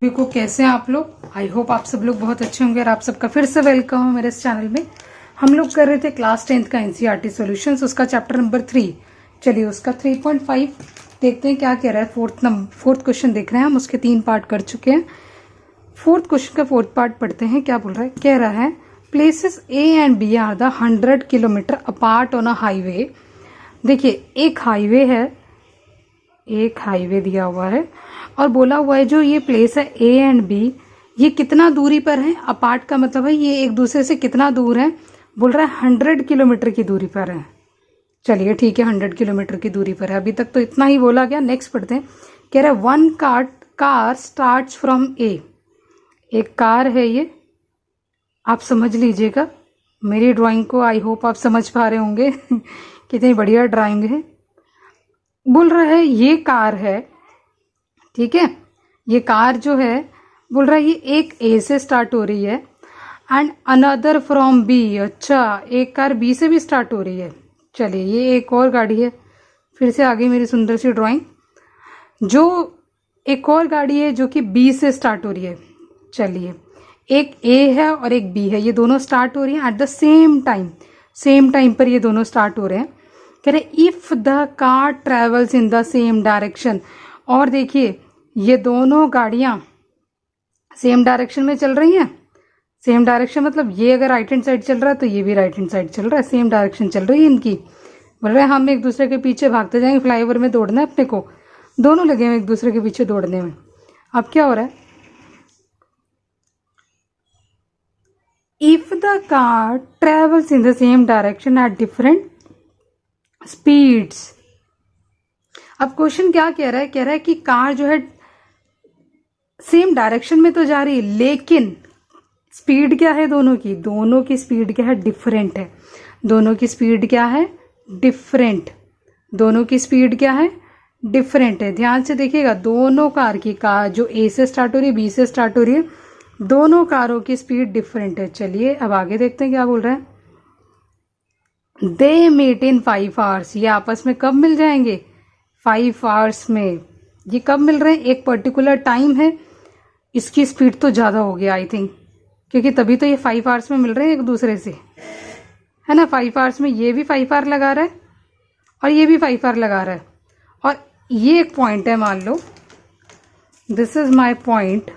देखो कैसे हैं आप लोग। आई होप आप सब लोग बहुत अच्छे होंगे और आप सबका फिर से वेलकम है मेरे इस चैनल में। हम लोग कर रहे थे क्लास 10th का एनसीईआरटी सॉल्यूशंस, उसका चैप्टर नंबर 3। चलिए उसका 3.5 देखते हैं क्या कह रहा है। फोर्थ क्वेश्चन देख रहे हैं हम, उसके 3 पार्ट कर चुके हैं। फोर्थ क्वेश्चन का 4th पार्ट पढ़ते हैं। क्या बोल रहा है, कह रहा है places A and B are the 100 kilometre apart on a highway. देखिए एक हाईवे दिया हुआ है और बोला हुआ है जो ये प्लेस है ए एंड बी, ये कितना दूरी पर है। अपार्ट का मतलब है ये एक दूसरे से कितना दूर है। बोल रहा है 100 किलोमीटर की दूरी पर है। चलिए ठीक है, 100 किलोमीटर की दूरी पर है। अभी तक तो इतना ही बोला गया। नेक्स्ट पढ़ते हैं। कह रहा है वन कार स्टार्ट्स फ्रॉम ए। एक कार है ये, आप समझ लीजिएगा। मेरी ड्राइंग को आई होप आप समझ पा रहे होंगे कितनी बढ़िया ड्राइंग है। बोल रहा है ये कार है, ठीक है। ये कार जो है बोल रहा है ये एक ए से स्टार्ट हो रही है एंड अनदर फ्रॉम बी। अच्छा, एक कार बी से भी स्टार्ट हो रही है। चलिए ये एक और गाड़ी है। फिर से आगे मेरी सुंदर सी ड्राइंग। जो एक और गाड़ी है जो कि बी से स्टार्ट हो रही है। चलिए एक ए है और एक बी है, ये दोनों स्टार्ट हो रही है एट द सेम टाइम पर ये दोनों स्टार्ट हो रहे हैं। कह रहे if the car travels in the same direction. और देखिए ये दोनों गाड़ियां सेम डायरेक्शन में चल रही हैं। सेम डायरेक्शन मतलब ये अगर राइट हैंड साइड चल रहा है तो ये भी राइट हैंड साइड चल रहा है। सेम डायरेक्शन चल रही है इनकी। बोल रहे हैं हम एक दूसरे के पीछे भागते जाएंगे। फ्लाईओवर में दौड़ना है अपने को, दोनों लगे हैं एक दूसरे के पीछे दौड़ने में। अब क्या हो रहा है, if the car travels in the same direction at different speeds. अब क्वेश्चन क्या कह रहा है, कह रहा है कि कार जो है सेम डायरेक्शन में तो जा रही है, लेकिन स्पीड क्या है दोनों की स्पीड क्या है, डिफरेंट है। दोनों की स्पीड क्या है, डिफरेंट। दोनों की स्पीड क्या है, डिफरेंट है। ध्यान से देखिएगा, दोनों कार जो ए से स्टार्ट हो रही है बी से स्टार्ट हो रही है, दोनों कारों की स्पीड डिफरेंट है। चलिए अब आगे देखते हैं क्या बोल रहा है। They meet in 5 hours. ये आपस में कब मिल जाएंगे, 5 आवर्स में। ये कब मिल रहे हैं, एक पर्टिकुलर टाइम है। इसकी स्पीड तो ज़्यादा हो गया आई थिंक, क्योंकि तभी तो ये 5 आवर्स में मिल रहे हैं एक दूसरे से, है ना। 5 आवर्स में ये भी 5 आवर लगा रहा है और ये भी 5 आवर लगा रहा है। और ये एक पॉइंट है, मान लो दिस इज माई पॉइंट।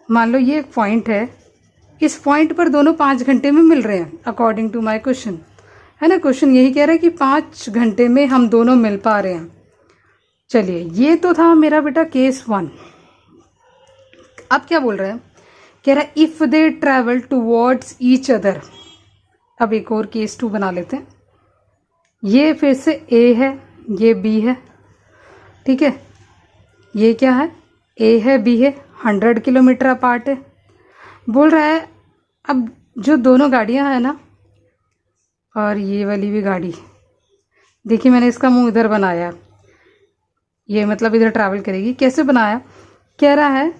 मान लो ये एक पॉइंट है, इस पॉइंट पर दोनों 5 घंटे में मिल रहे हैं अकॉर्डिंग टू माई क्वेश्चन, है ना। क्वेश्चन यही कह रहा है कि 5 घंटे में हम दोनों मिल पा रहे हैं। चलिए ये तो था मेरा बेटा केस 1। अब क्या बोल रहा है, कह रहा है if they travel towards each other. अब एक और केस 2 बना लेते हैं। ये फिर से ए है, ये बी है, ठीक है। ये क्या है, ए है बी है, 100 किलोमीटर अपार्ट है। बोल रहा है अब जो दोनों गाड़ियां हैं ना, और ये वाली भी गाड़ी, देखिए मैंने इसका मुंह इधर बनाया, ये मतलब इधर ट्रैवल करेगी। कैसे बनाया, कह रहा है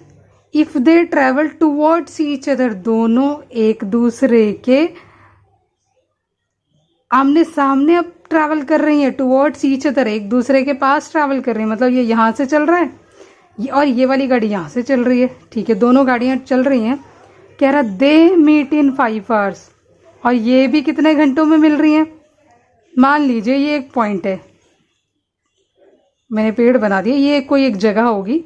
if they travel towards each other. दोनों एक दूसरे के आमने सामने अब ट्रैवल कर रही हैं। टूवर्ड्स ईच अदर, एक दूसरे के पास ट्रैवल कर रही है, मतलब ये यहाँ से चल रहा है और ये वाली गाड़ी यहाँ से चल रही है, ठीक है। दोनों गाड़ियाँ चल रही हैं। कह रहा दे मीट इन 5 आवर्स, और ये भी कितने घंटों में मिल रही हैं। मान लीजिए ये एक पॉइंट है, मैंने पेड़ बना दिया, ये कोई एक जगह होगी,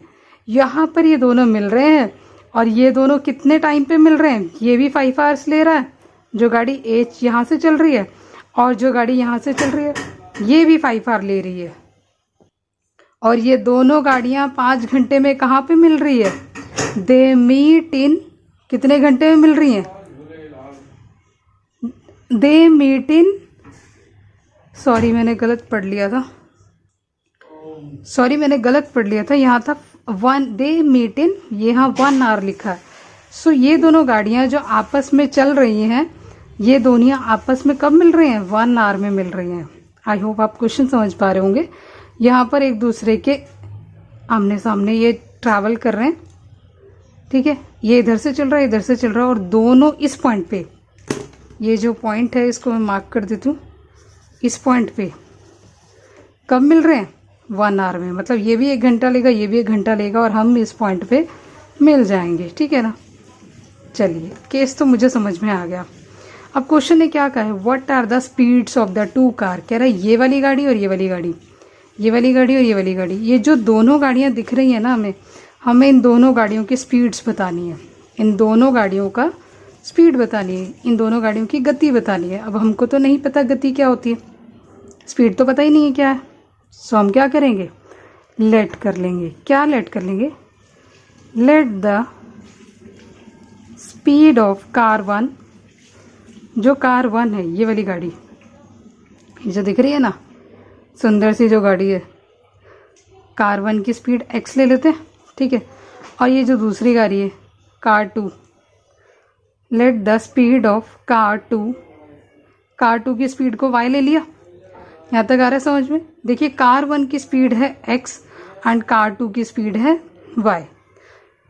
यहाँ पर ये दोनों मिल रहे हैं। और ये दोनों कितने टाइम पे मिल रहे हैं, ये भी 5 आवर्स ले रहा है, जो गाड़ी ए यहाँ से चल रही है, और जो गाड़ी यहाँ से चल रही है ये भी 5 आवर ले रही है। और ये दोनों गाड़ियाँ 5 घंटे में कहाँ पे मिल रही है, दे मीट इन कितने घंटे में मिल रही हैं, दे मीट इन, सॉरी मैंने गलत पढ़ लिया था, यहाँ था 1, दे मीट इन, यहाँ 1 आवर लिखा है। सो ये दोनों गाड़ियाँ जो आपस में चल रही हैं, ये दोनों आपस में कब मिल रही हैं, 1 आवर में मिल रही हैं। आई होप आप क्वेश्चन समझ पा रहे होंगे। यहाँ पर एक दूसरे के आमने सामने ये ट्रैवल कर रहे हैं, ठीक है। ये इधर से चल रहा है, इधर से चल रहा है, और दोनों इस पॉइंट पे, ये जो पॉइंट है इसको मैं मार्क कर देती हूँ, इस पॉइंट पे कब मिल रहे हैं, 1 आवर में, मतलब ये भी 1 घंटा लेगा, ये भी 1 घंटा लेगा और हम इस पॉइंट पे मिल जाएंगे, ठीक है ना। चलिए केस तो मुझे समझ में आ गया। अब क्वेश्चन ने क्या कहा है, what are the speeds of the two car. कह रहा है ये वाली गाड़ी और ये वाली गाड़ी, ये वाली गाड़ी और ये वाली गाड़ी, ये जो दोनों गाड़ियाँ दिख रही हैं ना, हमें इन दोनों गाड़ियों की स्पीड्स बतानी है, इन दोनों गाड़ियों का स्पीड बतानी है, इन दोनों गाड़ियों की गति बतानी है। अब हमको तो नहीं पता गति क्या होती है, स्पीड तो पता ही नहीं है क्या है, सो हम क्या करेंगे, लेट कर लेंगे। क्या लेट कर लेंगे, let the speed of car 1, जो कार 1 है ये वाली गाड़ी, ये जो दिख रही है ना सुंदर सी जो गाड़ी है, कार 1 की स्पीड x ले लेते हैं, ठीक है। और ये जो दूसरी गाड़ी है car 2, let the speed of car 2, car 2 की स्पीड को y ले लिया। यहाँ तक आ रहा है समझ में। देखिए कार 1 की स्पीड है x एंड कार 2 की स्पीड है y,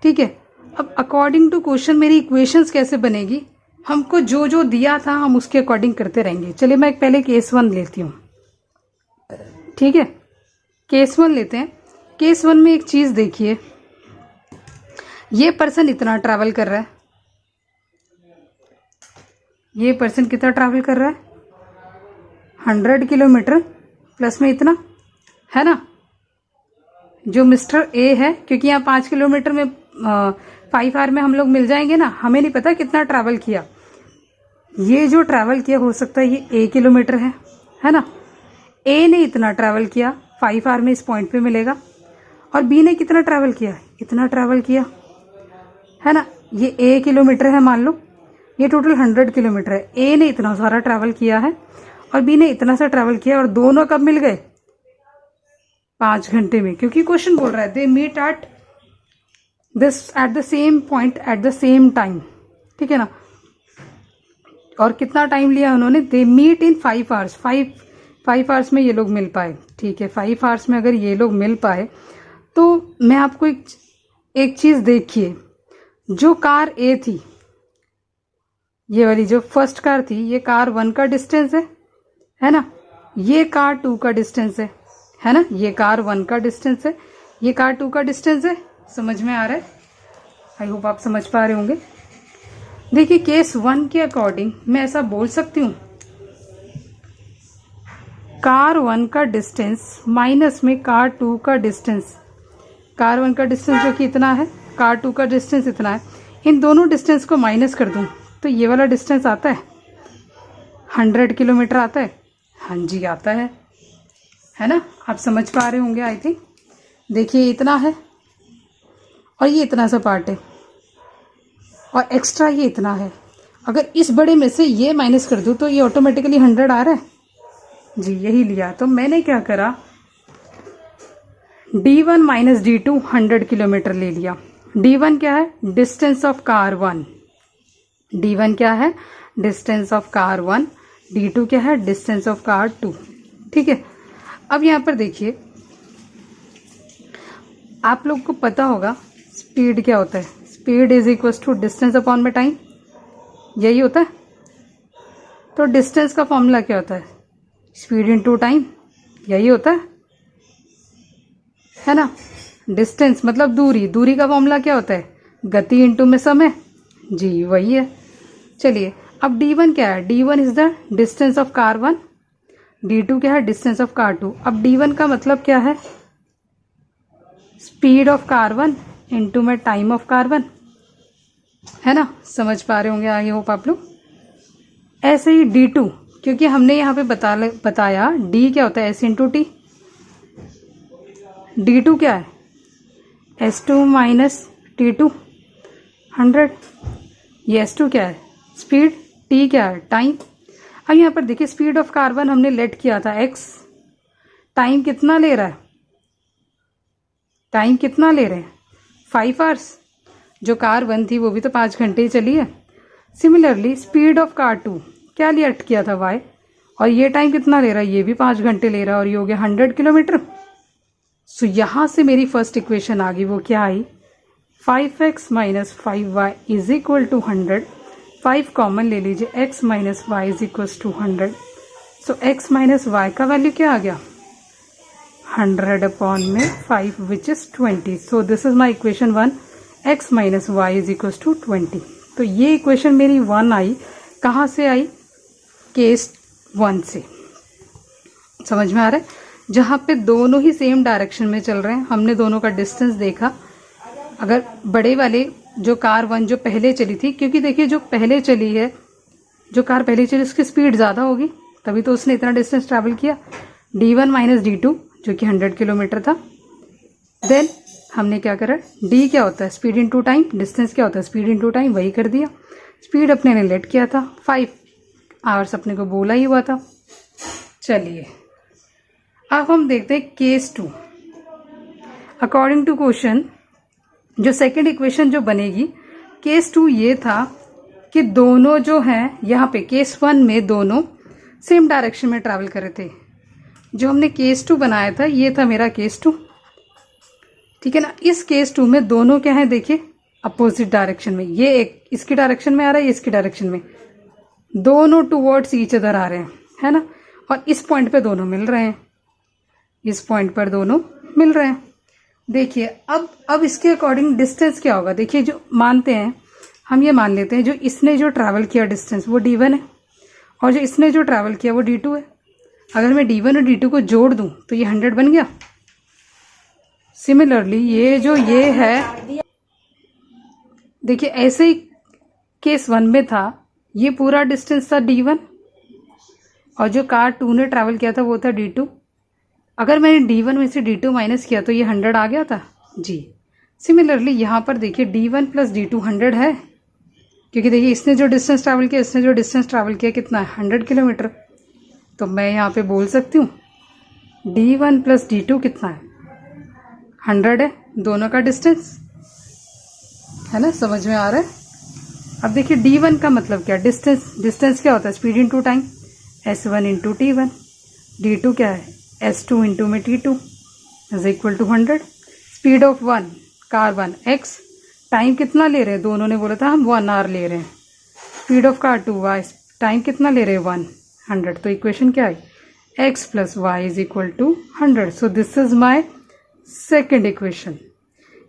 ठीक है। अब अकॉर्डिंग टू क्वेश्चन मेरी इक्वेशंस कैसे बनेगी, हमको जो जो दिया था हम उसके अकॉर्डिंग करते रहेंगे। चलिए मैं पहले केस 1 लेती हूँ, ठीक है। केस 1 लेते हैं। केस 1 में एक चीज़ देखिए, ये पर्सन इतना ट्रैवल कर रहा है, ये पर्सन कितना ट्रैवल कर रहा है, 100 किलोमीटर प्लस में इतना, है ना। जो मिस्टर ए है, क्योंकि यहाँ 5 किलोमीटर में 5 आवर में हम लोग मिल जाएंगे ना, हमें नहीं पता कितना ट्रैवल किया। ये जो ट्रैवल किया हो सकता है ये ए किलोमीटर है ना। ए ने इतना ट्रैवल किया, 5 आवर में इस पॉइंट पे मिलेगा। और बी ने कितना ट्रैवल किया, इतना ट्रैवल किया, है ना। ये ए किलोमीटर है मान लो, ये टोटल 100 किलोमीटर है। ए ने इतना सारा ट्रैवल किया है और बी ने इतना सा ट्रैवल किया, और दोनों कब मिल गए, 5 घंटे में, क्योंकि क्वेश्चन बोल रहा है they meet at the same point at the same time, ठीक है ना। और कितना टाइम लिया उन्होंने, they meet in 5 hours, 5 hours में ये लोग मिल पाए, ठीक है। 5 आवर्स में अगर ये लोग मिल पाए तो मैं आपको एक चीज़ देखिए, जो कार ए थी, ये वाली जो फर्स्ट कार थी, ये कार 1 का डिस्टेंस है ना। ये कार 2 का डिस्टेंस है ना। ये कार 1 का डिस्टेंस है, ये कार 2 का डिस्टेंस है। समझ में आ रहा है, आई होप आप समझ पा रहे होंगे। देखिए केस 1 के अकॉर्डिंग मैं ऐसा बोल सकती हूँ, कार 1 का डिस्टेंस माइनस में कार 2 का डिस्टेंस, कार 1 का डिस्टेंस जो कि इतना है, कार 2 का डिस्टेंस इतना है, इन दोनों डिस्टेंस को माइनस कर दूं तो ये वाला डिस्टेंस आता है 100 किलोमीटर आता है। हाँ जी आता है ना। आप समझ पा रहे होंगे आई थिंक। देखिए इतना है और ये इतना सा पार्ट है और एक्स्ट्रा ये इतना है। अगर इस बड़े में से ये माइनस कर दूं तो ये ऑटोमेटिकली 100 आ रहा है जी, यही लिया। तो मैंने क्या करा, D1 माइनस D2 100 किलोमीटर ले लिया। D1 क्या है, डिस्टेंस ऑफ कार 1, D1 क्या है, डिस्टेंस ऑफ कार 1, D2 क्या है, डिस्टेंस ऑफ कार 2, ठीक है। अब यहाँ पर देखिए, आप लोग को पता होगा स्पीड क्या होता है, speed is equal to distance upon में टाइम, यही होता है। तो डिस्टेंस का फॉर्मूला क्या होता है, स्पीड इनटू टाइम, यही होता है ना। डिस्टेंस मतलब दूरी, दूरी का फॉर्मूला क्या होता है, गति इनटू में समय, जी वही है। चलिए अब D1 क्या है, D1 is the distance of car 1, D2 क्या है, डिस्टेंस ऑफ कार 2। अब D1 का मतलब क्या है, स्पीड ऑफ कार 1 इनटू में टाइम ऑफ कार 1, है ना। समझ पा रहे होंगे आई होप आप लोग। ऐसे ही D2, क्योंकि हमने यहाँ पे बताया D क्या होता है, S इंटू टी। D2 क्या है, S2 माइनस T2 100। ये S2 क्या है, स्पीड, T क्या है, टाइम। अब यहाँ पर देखिए स्पीड ऑफ कार 1 हमने लेट किया था x, टाइम कितना ले रहा है, टाइम कितना ले रहे हैं 5 आवर्स। जो कार 1 थी वो भी तो 5 घंटे ही चली है। सिमिलरली स्पीड ऑफ कार 2 क्या लेट किया था y, और ये टाइम कितना ले रहा है, ये भी 5 घंटे ले रहा है, और ये हो गया 100 किलोमीटर। सो यहाँ से मेरी फर्स्ट इक्वेशन आ गई, वो क्या आई, 5x minus 5y is equal to 100। 5 common ले लीजिए, x minus Y is equal to 100। So x minus Y का वैल्यू क्या आ गया, 100 अपॉन में 5 which is 20. So this is my equation 1. x minus Y is equal to 20. तो ये equation मेरी 1 आई. कहाँ से आई? केस 1 से. समझ में आ रहा है? जहाँ पे दोनों ही सेम डायरेक्शन में चल रहे हैं, हमने दोनों का डिस्टेंस देखा. अगर बड़े वाले जो कार 1 जो पहले चली थी, क्योंकि देखिए जो पहले चली है, जो कार पहले चली उसकी स्पीड ज़्यादा होगी, तभी तो उसने इतना डिस्टेंस ट्रैवल किया. d1 माइनस d2 जो कि 100 किलोमीटर था. देन हमने क्या करा, d क्या होता है? Speed into time. डिस्टेंस क्या होता है? Speed into time. वही कर दिया. स्पीड अपने ने लेट किया था 5 आवर्स, अपने को बोला ही हुआ था. चलिए अब हम देखते हैं केस 2. अकॉर्डिंग टू क्वेश्चन जो सेकंड इक्वेशन जो बनेगी केस 2 ये था कि दोनों जो हैं यहाँ पे केस 1 में दोनों सेम डायरेक्शन में ट्रैवल कर रहे थे. जो हमने केस 2 बनाया था ये था मेरा केस 2. ठीक है ना. इस केस 2 में दोनों क्या है? देखिए अपोजिट डायरेक्शन में. ये एक इसकी डायरेक्शन में आ रहा है, ये इसकी डायरेक्शन में. दोनों टूवर्ड्स ईच अदर आ रहे हैं, है ना. और इस पॉइंट पे दोनों मिल रहे हैं. इस पॉइंट पर दोनों मिल रहे हैं. देखिए अब इसके अकॉर्डिंग डिस्टेंस क्या होगा? देखिए जो मानते हैं हम, ये मान लेते हैं जो इसने जो ट्रैवल किया डिस्टेंस वो d1 है और जो इसने जो ट्रैवल किया वो d2 है. अगर मैं d1 और d2 को जोड़ दूं तो ये 100 बन गया. सिमिलरली ये है, देखिए ऐसे ही केस 1 में था, ये पूरा डिस्टेंस था d1 और जो कार 2 ने ट्रैवल किया था वो था d2. अगर मैंने d1 में से d2 माइनस किया तो ये 100 आ गया था जी. सिमिलरली यहाँ पर देखिए d1 प्लस d2 100 है, क्योंकि देखिए इसने जो डिस्टेंस ट्रैवल किया, इसने जो डिस्टेंस ट्रैवल किया कितना है? 100 किलोमीटर. तो मैं यहाँ पे बोल सकती हूँ d1 प्लस d2 कितना है? 100 है. दोनों का डिस्टेंस है ना. समझ में आ रहा है? अब देखिए d1 का मतलब क्या? डिस्टेंस क्या होता है? Speed into time. s1 into t1. d2 क्या है? s2 इंटू में t2 is equal to 100. Speed of 1 car 1 x. Time कितना ले रहे हैं? दोनों ने बोला था हम 1 आवर ले रहे हैं. Speed of car 2 y. Time कितना ले रहे हैं? 100. तो इक्वेशन क्या आई? x plus Y is equal to 100. So this is my second equation.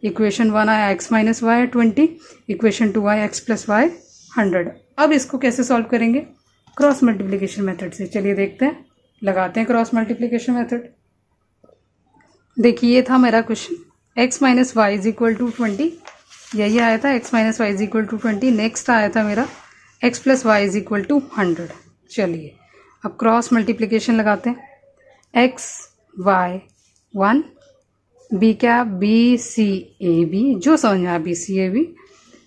Equation 1 आया x माइनस वाई 20. इक्वेशन 2 आया x प्लस वाई 100. अब इसको कैसे सॉल्व करेंगे? क्रॉस मल्टीप्लीकेशन मेथड से. चलिए देखते हैं, लगाते हैं क्रॉस मल्टीप्लीकेशन मेथड. देखिए ये था मेरा question. x minus Y is equal to 20. यही आया था x minus Y is equal to 20. Next आया था मेरा x plus Y is equal to 100. चलिए अब क्रॉस मल्टीप्लीकेशन लगाते हैं. x y 1 b क्या? b c a b. जो समझ में आया b c a b.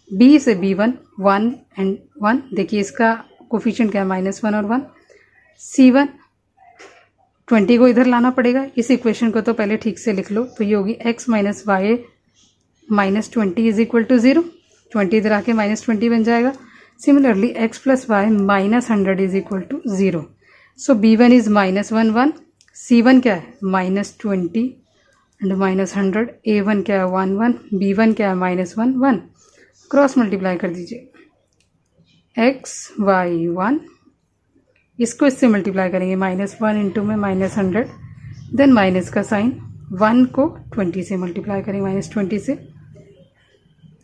b से b1 1 एंड 1. देखिए इसका कोफिशिएंट क्या है? -1 और 1. c1 20 को इधर लाना पड़ेगा. इस इक्वेशन को तो पहले ठीक से लिख लो. तो ये होगी x minus Y minus 20 is equal to 0. 20 इधर आके -20 बन जाएगा. Similarly x plus Y minus 100 is equal to 0. So b1 is -1 1. c1 क्या है? -20 एंड -100. a1 क्या है? 1 1. b1 क्या है? -1 1. क्रॉस मल्टीप्लाई कर दीजिए. x y 1. इसको इससे मल्टीप्लाई करेंगे. -1 इंटू में -100. देन माइनस का साइन. 1 को 20 से मल्टीप्लाई करेंगे, -20 से.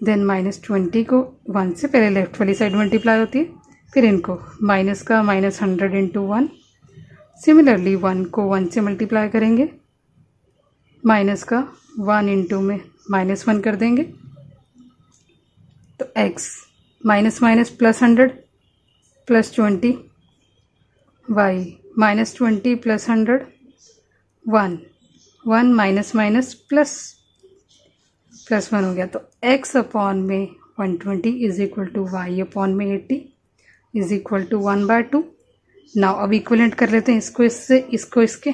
देन -20 को 1 से, पहले लेफ्ट वाली साइड मल्टीप्लाई होती है, फिर इनको माइनस का -100 इंटू 1. सिमिलरली 1 को 1 से मल्टीप्लाई करेंगे, माइनस का 1 इंटू में -1 कर देंगे. तो x minus minus plus 100 plus 20. y -20 plus 100 1 1 minus minus plus 1 हो गया. तो x अपॉन में 120 is equal to Y upon में 80 इज इक्वल टू 1/2. नाउ अब इक्वलेंट कर लेते हैं इसको इससे, इसको इसके.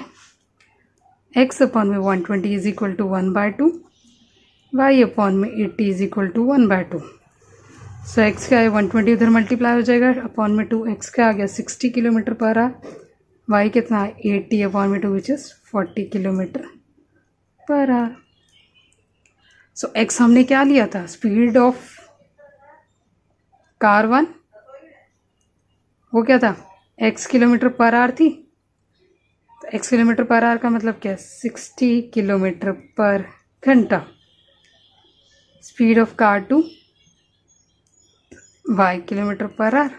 x अपॉन में 120 is equal to 1/2. Y upon में 80 is equal to 1/2. So x क्या है? 120 उधर मल्टीप्लाई हो जाएगा. अपॉन में 2 x क्या आ गया? 60 किलोमीटर पर आवर. y कितना है? 80 अपॉन में 2 which is 40 kilometre per our. So x हमने क्या लिया था? स्पीड ऑफ कार 1, वो क्या था? x किलोमीटर पर आवर थी. x किलोमीटर पर आवर का मतलब क्या है? 60 किलोमीटर पर घंटा। Speed of car two y kilometre per hour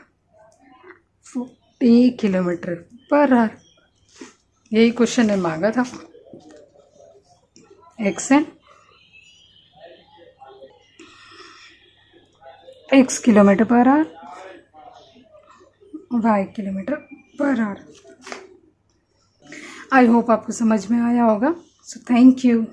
40 kilometre per hour. यही क्वेश्चन ने मांगा था। x and x kilometre per hour, y kilometre per hour. I hope आपको समझ में आया होगा। So thank you.